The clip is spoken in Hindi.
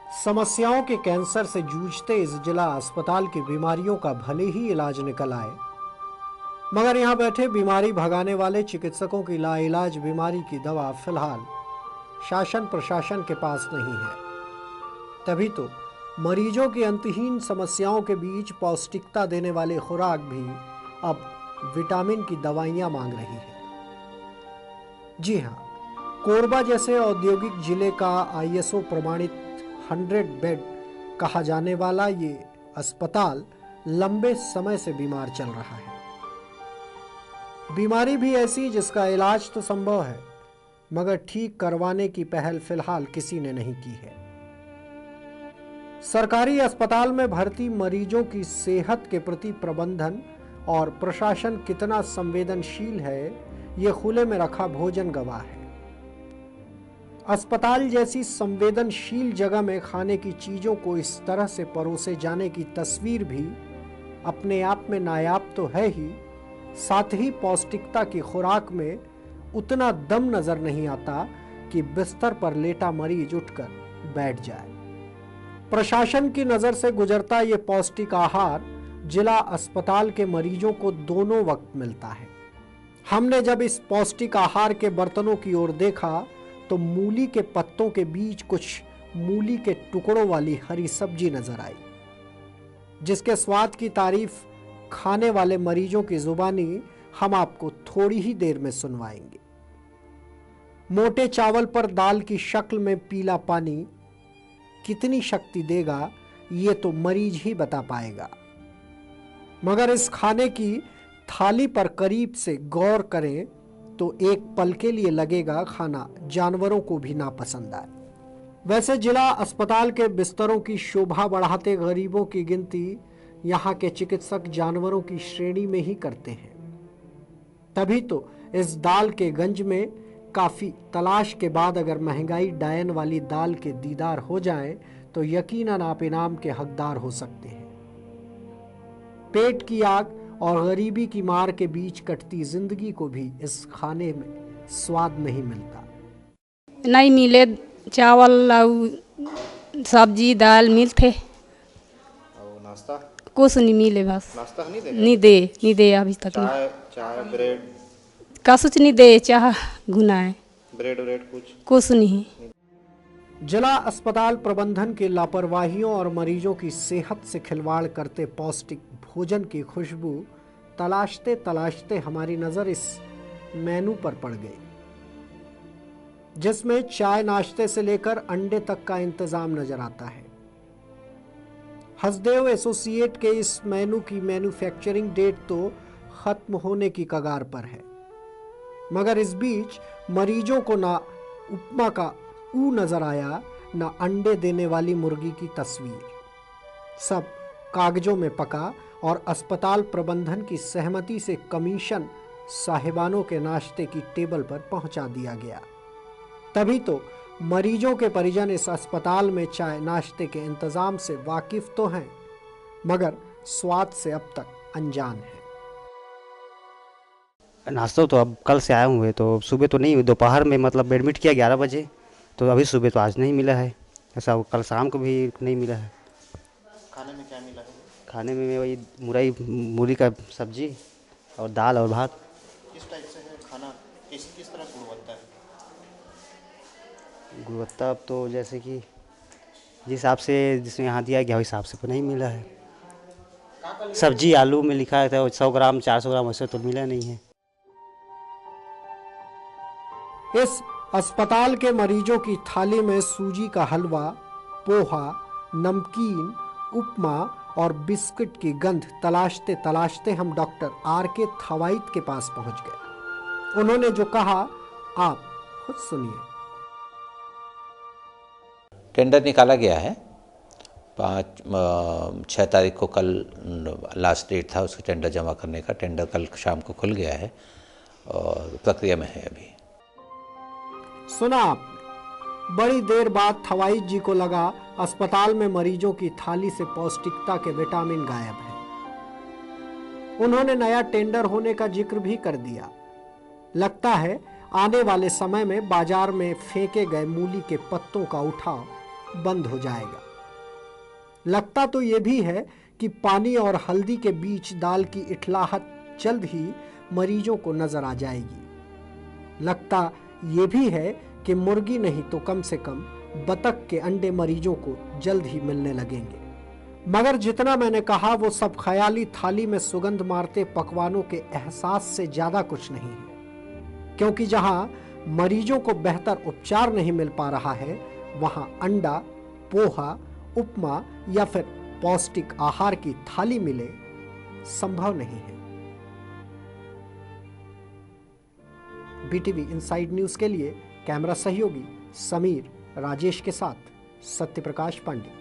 समस्याओं के कैंसर से जूझते इस जिला अस्पताल की बीमारियों का भले ही इलाज निकल आए, मगर यहां बैठे बीमारी भगाने वाले चिकित्सकों की लाइलाज बीमारी की दवा फिलहाल शासन प्रशासन के पास नहीं है। तभी तो मरीजों की अंतहीन समस्याओं के बीच पौष्टिकता देने वाले खुराक भी अब विटामिन की दवाइयां मांग रही है। जी हाँ, कोरबा जैसे औद्योगिक जिले का ISO प्रमाणित 100 बेड कहा जाने वाला ये अस्पताल लंबे समय से बीमार चल रहा है। बीमारी भी ऐसी जिसका इलाज तो संभव है, मगर ठीक करवाने की पहल फिलहाल किसी ने नहीं की है। सरकारी अस्पताल में भर्ती मरीजों की सेहत के प्रति प्रबंधन और प्रशासन कितना संवेदनशील है, ये खुले में रखा भोजन गवाह है। अस्पताल जैसी संवेदनशील जगह में खाने की चीजों को इस तरह से परोसे जाने की तस्वीर भी अपने आप में नायाब तो है ही, साथ ही पौष्टिकता की खुराक में उतना दम नजर नहीं आता कि बिस्तर पर लेटा मरीज उठकर बैठ जाए। प्रशासन की नजर से गुजरता ये पौष्टिक आहार जिला अस्पताल के मरीजों को दोनों वक्त मिलता है। हमने जब इस पौष्टिक आहार के बर्तनों की ओर देखा तो मूली के पत्तों के बीच कुछ मूली के टुकड़ों वाली हरी सब्जी नजर आई, जिसके स्वाद की तारीफ खाने वाले मरीजों की जुबानी हम आपको थोड़ी ही देर में सुनवाएंगे। मोटे चावल पर दाल की शक्ल में पीला पानी कितनी शक्ति देगा, ये तो मरीज ही बता पाएगा। मगर इस खाने की थाली पर करीब से गौर करें तो एक पल के लिए लगेगा खाना जानवरों को भी नापसंद आए। वैसे जिला अस्पताल के बिस्तरों की शोभा बढ़ाते गरीबों की गिनती यहाँ के चिकित्सक जानवरों की श्रेणी में ही करते हैं। तभी तो इस दाल के गंज में काफी तलाश के बाद अगर महंगाई डायन वाली दाल के दीदार हो जाएं तो यकीनन आप इनाम के हकदार हो सकते हैं। पेट की आग और गरीबी की मार के बीच कटती जिंदगी को भी इस खाने में स्वाद नहीं मिलता। नहीं मिले चावल सब्जी दाल मिलते और नाश्ता कुछ नहीं मिले, बस नाश्ता नहीं दे अभी तक। चाय ब्रेड कुछ नहीं दे, चाह गुना है ब्रेड कुछ नहीं। जिला अस्पताल प्रबंधन की लापरवाहियों और मरीजों की सेहत से खिलवाड़ करते पौष्टिक भोजन की खुशबू तलाशते तलाशते हमारी नजर इस मेनू पर पड़ गई, जिसमें चाय नाश्ते से लेकर अंडे तक का इंतजाम नजर आता है। हसदेव एसोसिएट के इस मेनू की मैन्युफैक्चरिंग डेट तो खत्म होने की कगार पर है, मगर इस बीच मरीजों को ना उपमा का ऊ नजर आया, ना अंडे देने वाली मुर्गी की तस्वीर। सब कागजों में पका और अस्पताल प्रबंधन की सहमति से कमीशन साहिबानों के नाश्ते की टेबल पर पहुंचा दिया गया। तभी तो मरीजों के परिजन इस अस्पताल में चाय नाश्ते के इंतजाम से वाकिफ तो हैं, मगर स्वाद से अब तक अनजान है। नाश्ता तो अब कल से आए हुए, तो सुबह तो नहीं, दोपहर में मतलब एडमिट किया 11 बजे, तो अभी सुबह तो आज नहीं मिला है। ऐसा कल शाम को भी नहीं मिला है। खाने में क्या मिला है? खाने में वही मूली का सब्जी और दाल और भात। किस टाइप से है खाना? किस तरह गुणवत्ता है? गुणवत्ता अब तो जैसे कि जिस हिसाब से जिसमें यहाँ दिया गया उस हिसाब से तो नहीं मिला है। सब्जी आलू में लिखा था 100 ग्राम 400 ग्राम, वैसे तो मिला नहीं है। इस अस्पताल के मरीजों की थाली में सूजी का हलवा, पोहा, नमकीन, उपमा और बिस्किट की गंध तलाशते तलाशते हम डॉक्टर RK थवाइत के पास पहुंच गए। उन्होंने जो कहा आप खुद सुनिए। टेंडर निकाला गया है 6 तारीख को, कल लास्ट डेट था उसका टेंडर जमा करने का। टेंडर कल शाम को खुल गया है और प्रक्रिया में है अभी। सुना आपने, बड़ी देर बाद थवाइत जी को लगा अस्पताल में मरीजों की थाली से पौष्टिकता के विटामिन गायब है। उन्होंने नया टेंडर होने का जिक्र भी कर दिया। लगता है आने वाले समय में बाजार में फेंके गए मूली के पत्तों का उठाव बंद हो जाएगा। लगता तो ये भी है कि पानी और हल्दी के बीच दाल की इठलाहट जल्द ही मरीजों को नजर आ जाएगी। लगता ये भी है कि मुर्गी नहीं तो कम से कम बतख के अंडे मरीजों को जल्द ही मिलने लगेंगे। मगर जितना मैंने कहा वो सब ख्याली थाली में सुगंध मारते पकवानों के एहसास से ज्यादा कुछ नहीं है, क्योंकि जहां मरीजों को बेहतर उपचार नहीं मिल पा रहा है वहां अंडा, पोहा, उपमा या फिर पौष्टिक आहार की थाली मिले संभव नहीं है। बीटीवी इनसाइड न्यूज के लिए कैमरा सहयोगी समीर राजेश के साथ सत्यप्रकाश पांडे।